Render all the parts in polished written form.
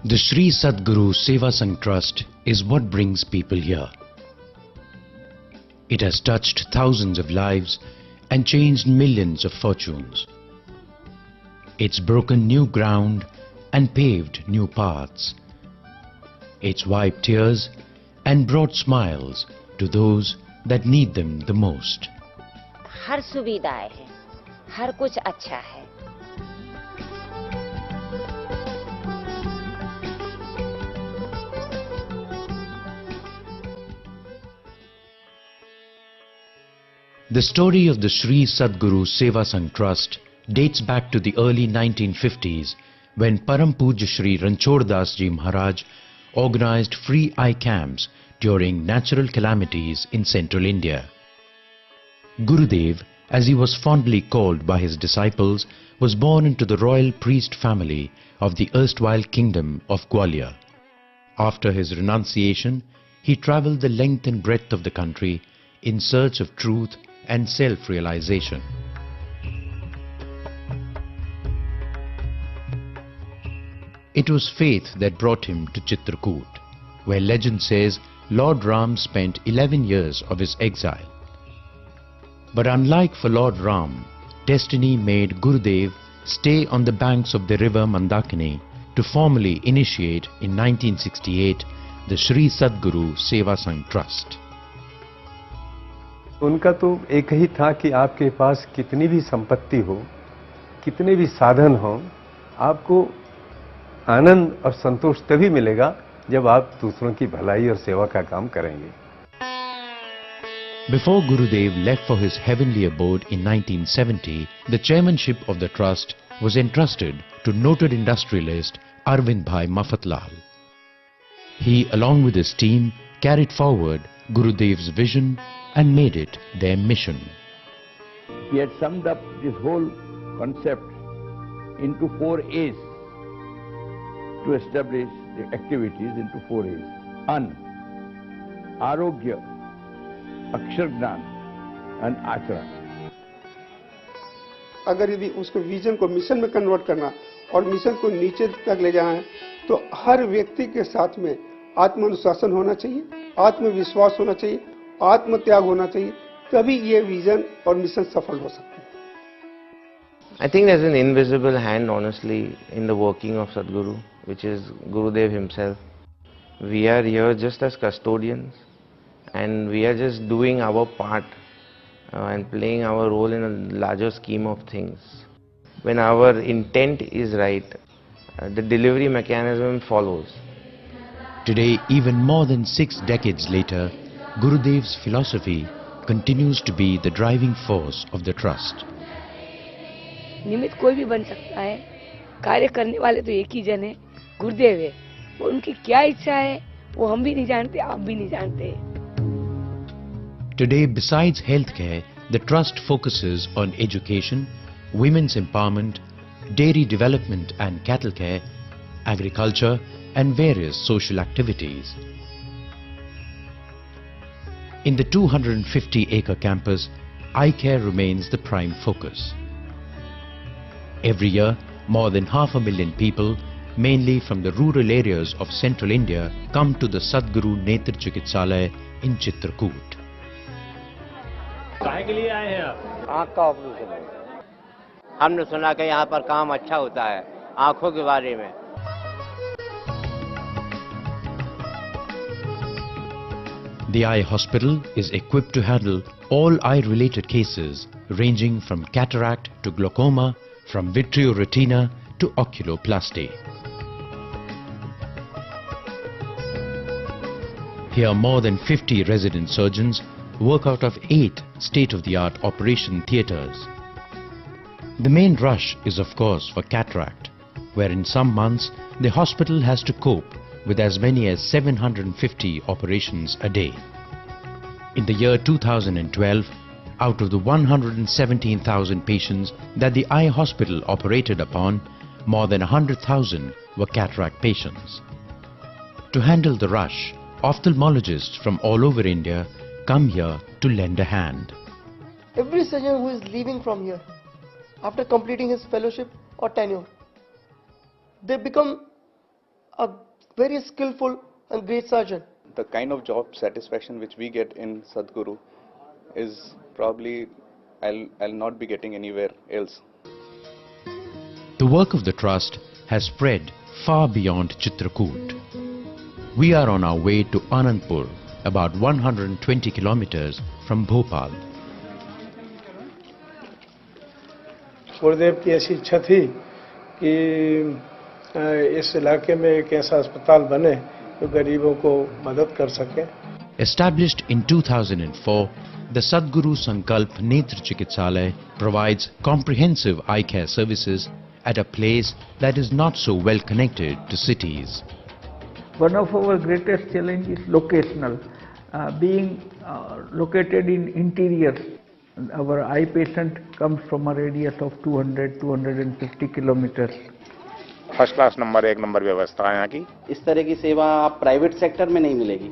The Sri Sadguru Seva Sangh Trust is what brings people here. It has touched thousands of lives and changed millions of fortunes. It's broken new ground and paved new paths. It's wiped tears and brought smiles to those that need them the most. हर सुविधाएं हैं, हर कुछ अच्छा है. The story of the Sri Sadguru Seva Sangh Trust dates back to the early 1950s when Param Pujya Shri Ranchod Das Ji Maharaj organized free eye camps during natural calamities in central India. Gurudev, as he was fondly called by his disciples, was born into the royal priest family of the erstwhile kingdom of Gwalior. After his renunciation, he travelled the length and breadth of the country in search of truth and self-realization. It was faith that brought him to Chitrakoot, where legend says Lord Ram spent 11 years of his exile. But unlike for Lord Ram, destiny made Gurudev stay on the banks of the river Mandakini to formally initiate in 1968 the Sri Sadguru Seva Sangh Trust. उनका तो एक ही था कि आपके पास कितनी भी संपत्ति हो, कितने भी साधन हो, आपको आनंद और संतोष तभी मिलेगा जब आप दूसरों की भलाई और सेवा का काम करेंगे. Before Gurudev left for his heavenly abode in 1970, the chairmanship of the trust was entrusted to noted industrialist Arvind Bhai Mafatlal. He, along with his team, carried forward Gurudev's vision and made it their mission. He had summed up this whole concept into 4 A's to establish the activities into 4 A's. An, Arogya, Akshar Gnan and Acharan. अगर यदि उसको vision को mission में convert करना और mission को नीचे तक ले जाना है तो हर व्यक्ति के साथ में आत्मानुशासन होना चाहिए, आत्मविश्वास होना चाहिए, आत्मत्याग होना चाहिए, तभी ये विजन और मिशन सफल हो सकते हैं. I think there's an invisible hand, honestly, in the working of Sadguru, which is Gurudev himself. We are here just as custodians, and we are just doing our part and playing our role in a larger scheme of things. When our intent is right, the delivery mechanism follows. Today, even more than 6 decades later, Gurudev's philosophy continues to be the driving force of the trust. निमित्त कोई भी बन सकता है, कार्य करने वाले तो एक ही जन है, गुरुदेव है. वो उनकी क्या इच्छा है, वो हम भी नहीं जानते, आप भी नहीं जानते. Today, besides healthcare, the trust focuses on education, women's empowerment, dairy development and cattle care, agriculture and various social activities. In the 250-acre campus, eye care remains the prime focus. Every year, more than 500,000 people, mainly from the rural areas of central India, come to the Sadguru Netra Chikitsalaya in Chitrakoot. काहे के लिए आए हैं आप? आँख का operation है. हमने सुना कि यहाँ पर काम अच्छा होता है आँखों के बारे में. The eye hospital is equipped to handle all eye-related cases ranging from cataract to glaucoma, from vitreoretina to oculoplasty. Here more than 50 resident surgeons work out of 8 state-of-the-art operation theatres. The main rush is of course for cataract, where in some months the hospital has to cope with as many as 750 operations a day. In the year 2012, out of the 117,000 patients that the eye hospital operated upon, more than 100,000 were cataract patients. To handle the rush, ophthalmologists from all over India come here to lend a hand. Every surgeon who is leaving from here after completing his fellowship or tenure, they become a very skillful and great surgeon. The kind of job satisfaction which we get in Sadguru is probably I'll not be getting anywhere else. The work of the trust has spread far beyond Chitrakoot. We are on our way to Anandpur, about 120 kilometers from Bhopal. गुरुदेव की ऐसी इच्छा थी कि इस इलाके में एक ऐसा अस्पताल बने जो गरीबों को मदद कर सके. Established in 2004, the Sadguru Sankalp Netra Chikitsalaya provides comprehensive eye care services at a place that is not so well connected to cities. One of our greatest challenges is locational. Being located in interior, our eye patient comes from a radius of 200-250 kilometers. First class number 1 number व्यवस्था है यहाँ की. इस तरह की सेवा आप private sector में नहीं मिलेगी.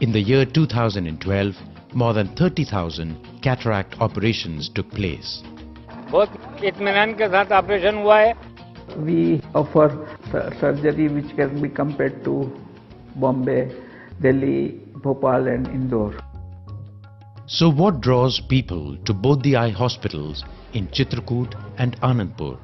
In the year 2012, more than 30,000 cataract operations took place. बहुत इत्मीनान के साथ ऑपरेशन हुआ है. We offer surgery which can be compared to Bombay, Delhi, Bhopal and Indore. So what draws people to both the eye hospitals in Chitrakoot and Anandpur?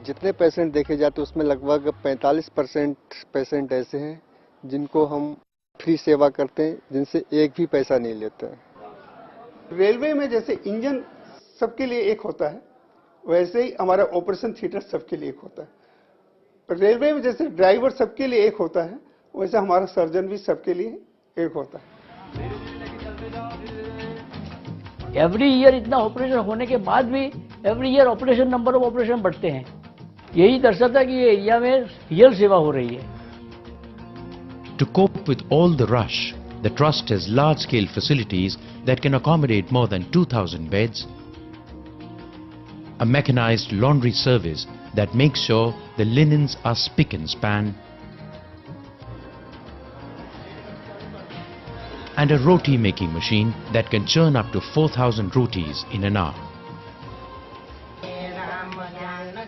जितने patient देखे जाते उसमें लगभग 45% पेशेंट ऐसे हैं जिनको हम फ्री सेवा करते हैं, जिनसे एक भी पैसा नहीं लेते हैं. रेलवे में जैसे इंजन सबके लिए एक होता है, वैसे ही हमारा ऑपरेशन थिएटर सबके लिए एक होता है. रेलवे में जैसे ड्राइवर सबके लिए एक होता है, वैसे हमारा सर्जन भी सबके लिए एक होता है. एवरी ईयर इतना ऑपरेशन होने के बाद भी every year operation number of operation बढ़ते हैं. यही दर्शाता है कि ये एरिया में रियल सेवा हो रही है. To cope with all the rush, the trust has large-scale facilities that can accommodate more than 2,000 beds, a mechanized laundry service that makes sure the linens are spick and span, and a roti making machine that can churn up to 4,000 rotis in an hour.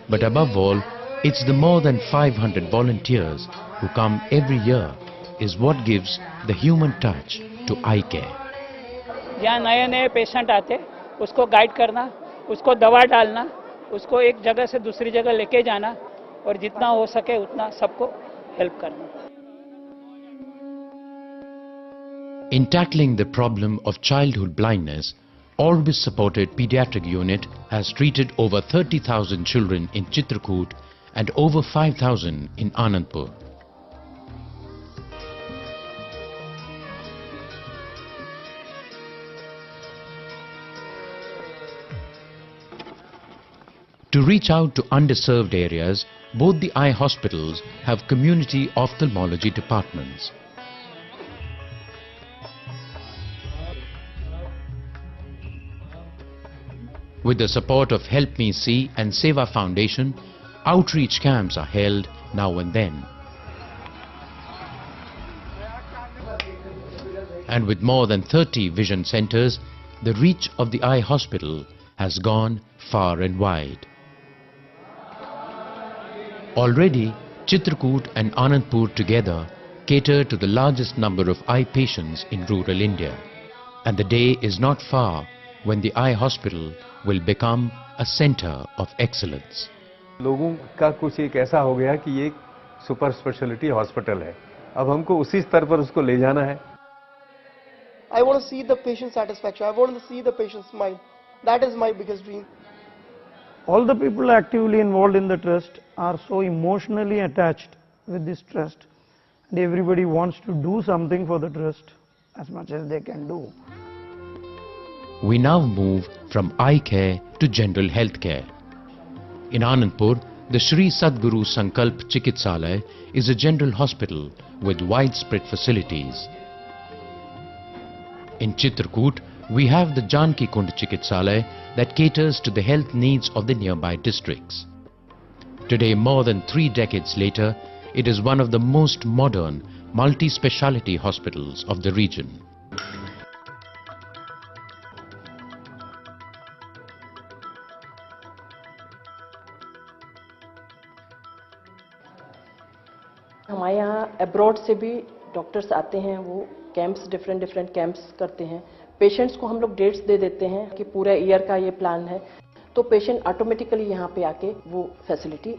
But above all, it's the more than 500 volunteers who come every year is what gives the human touch to eye care. जहाँ नए नए patient आते, उसको guide करना, उसको दवा डालना, उसको एक जगह से दूसरी जगह लेके जाना और जितना हो सके उतना सबको हेल्प करना. In tackling the problem of childhood blindness, Always Supported Pediatric Unit has treated over 30,000 children in Chitrakoot and over 5,000 in Anandpur. To reach out to underserved areas, both the eye hospitals have community ophthalmology departments. With the support of Help Me See and Seva Foundation, outreach camps are held now and then. And with more than 30 vision centers, the reach of the eye hospital has gone far and wide. Already, Chitrakoot and Anandpur together cater to the largest number of eye patients in rural India. And the day is not far when the eye hospital will become a center of excellence. लोगों का कुछ एक ऐसा हो गया कि ये एक सुपर स्पेशलिटी हॉस्पिटल है. अब हमको उसी स्तर पर उसको ले जाना है. I want to see the patient satisfaction. I want to see the patient smile. That is my biggest dream. All the people actively involved in the trust are so emotionally attached with this trust, and everybody wants to do something for the trust as much as they can do. We now move from eye care to general health care. In Anandpur, the Sri Sadguru Sankalp Chikitsalaya is a general hospital with widespread facilities. In Chitrakoot, we have the Janki Kund Chikitsalaya that caters to the health needs of the nearby districts. Today, more than 3 decades later, it is one of the most modern multi-speciality hospitals of the region. हमारे यहाँ abroad से भी doctors आते हैं, वो camps different camps करते हैं। Patients को हम लोग डेट्स दे देते हैं कि पूरा ईयर का ये प्लान है, तो पेशेंट ऑटोमेटिकली यहाँ पे आके वो फैसिलिटी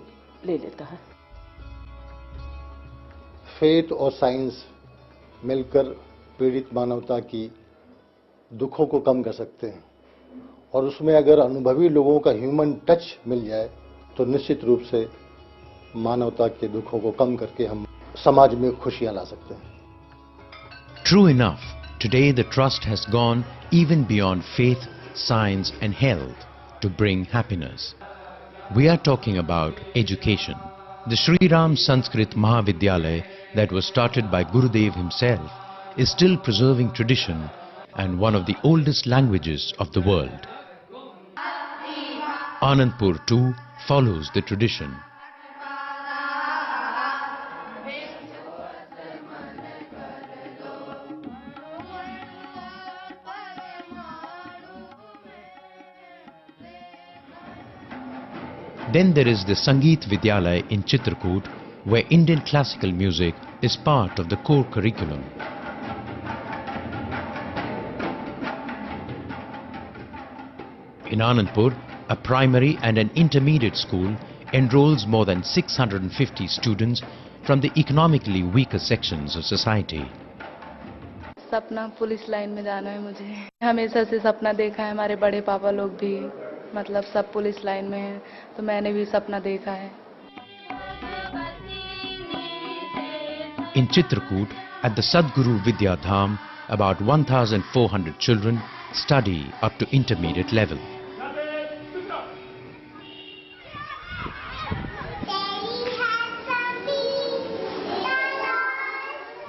ले लेता है। फेथ और साइंस मिलकर पीड़ित मानवता की दुखों को कम कर सकते हैं, और उसमें अगर अनुभवी लोगों का ह्यूमन टच मिल जाए तो निश्चित रूप से मानवता के दुखों को कम करके हम समाज में खुशियां ला सकते हैं। True enough, today the trust has gone even beyond faith, science and health to bring happiness. We are talking about education. The Shri Ram Sanskrit Mahavidyalaya that was started by Gurudev himself is still preserving tradition and one of the oldest languages of the world. Anandpur too follows the tradition. Then there is the Sangeet Vidyalaya in Chitrakoot, where Indian classical music is part of the core curriculum. In Anandpur, a primary and an intermediate school enrolls more than 650 students from the economically weaker sections of society. सपना police line में जाना है मुझे। हमेशा से सपना देखा है, हमारे बड़े पापा लोग भी मतलब सब पुलिस लाइन में हैं, तो मैंने भी सपना देखा है। In Chitrakoot, at the Sadguru Vidya Dham, about 1,400 children study up to intermediate level.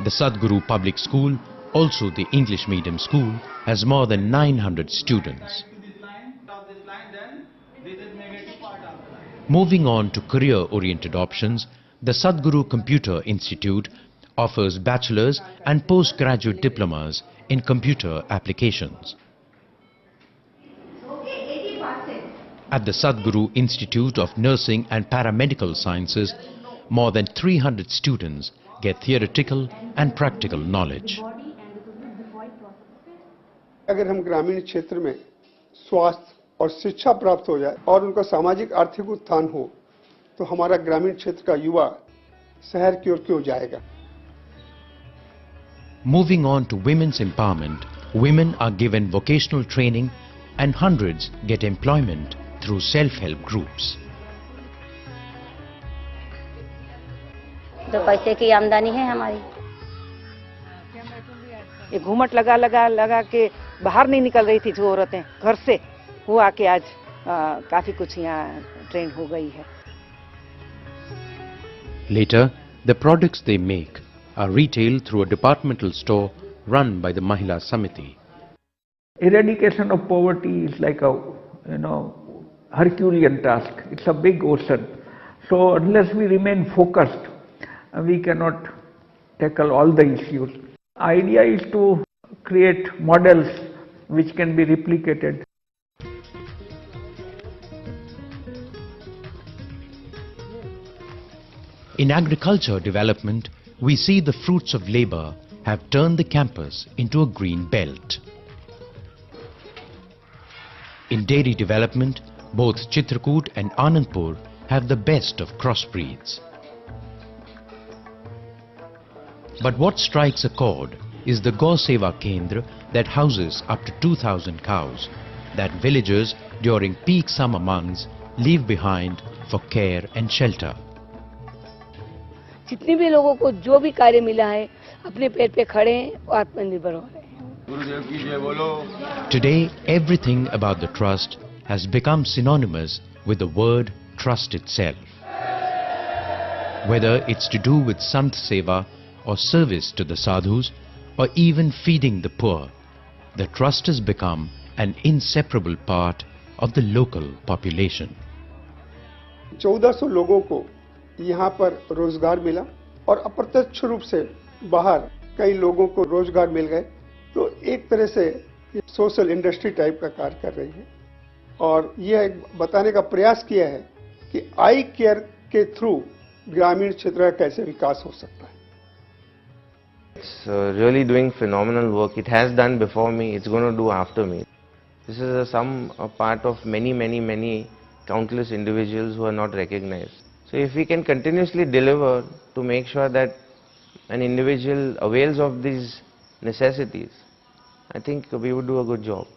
The Sadguru Public School, also the English medium school, has more than 900 students. Moving on to career-oriented options, the Sadguru Computer Institute offers bachelor's and postgraduate diplomas in computer applications. At the Sadguru Institute of Nursing and Paramedical Sciences, more than 300 students get theoretical and practical knowledge. अगर हम ग्रामीण क्षेत्र में स्वास्थ्य और शिक्षा प्राप्त हो जाए और उनका सामाजिक आर्थिक उत्थान हो, तो हमारा ग्रामीण क्षेत्र का युवा शहर की ओर क्यों जाएगा? Moving on to women's empowerment, women are given vocational training and hundreds get employment through self-help groups. तो पैसे की आमदनी है हमारी। ये घूमट लगा के बाहर नहीं निकल रही थी जो औरतें घर से, वो आके आज काफी कुछ यहाँ ट्रेन हो गई है। Later, the products they make are retailed through a departmental store run by the Mahila Samiti. Eradication of poverty is like a, Herculean task. It's a big ocean. So unless we remain focused, we cannot tackle all the issues. Idea is to create models which can be replicated. In agriculture development, we see the fruits of labor have turned the campus into a green belt. In dairy development, both Chitrakoot and Anandpur have the best of crossbreeds. But what strikes a chord is the Go Seva Kendra that houses up to 2,000 cows that villagers during peak summer months leave behind for care and shelter. जितने भी लोगों को जो भी कार्य मिला है अपने पैर पे खड़े हैं और आत्मनिर्भर हो रहे हैं। गुरुदेव की जय बोलो। Today, everything about the trust has become synonymous with the word trust itself. Whether it's to do with Sant Seva or service to the sadhus or even feeding the poor, the trust has become an inseparable part of the local population. 1400 लोगों को यहाँ पर रोजगार मिला और अप्रत्यक्ष रूप से बाहर कई लोगों को रोजगार मिल गए, तो एक तरह से ये सोशल इंडस्ट्री टाइप का कार्य कर रही है। और यह बताने का प्रयास किया है कि आई केयर के थ्रू ग्रामीण क्षेत्र का कैसे विकास हो सकता है? It's really doing phenomenal work. It has done before me. It's going to do after me. This is a part of many countless individuals who are not recognized. So if we can continuously deliver to make sure that an individual avails of these necessities, I think we would do a good job.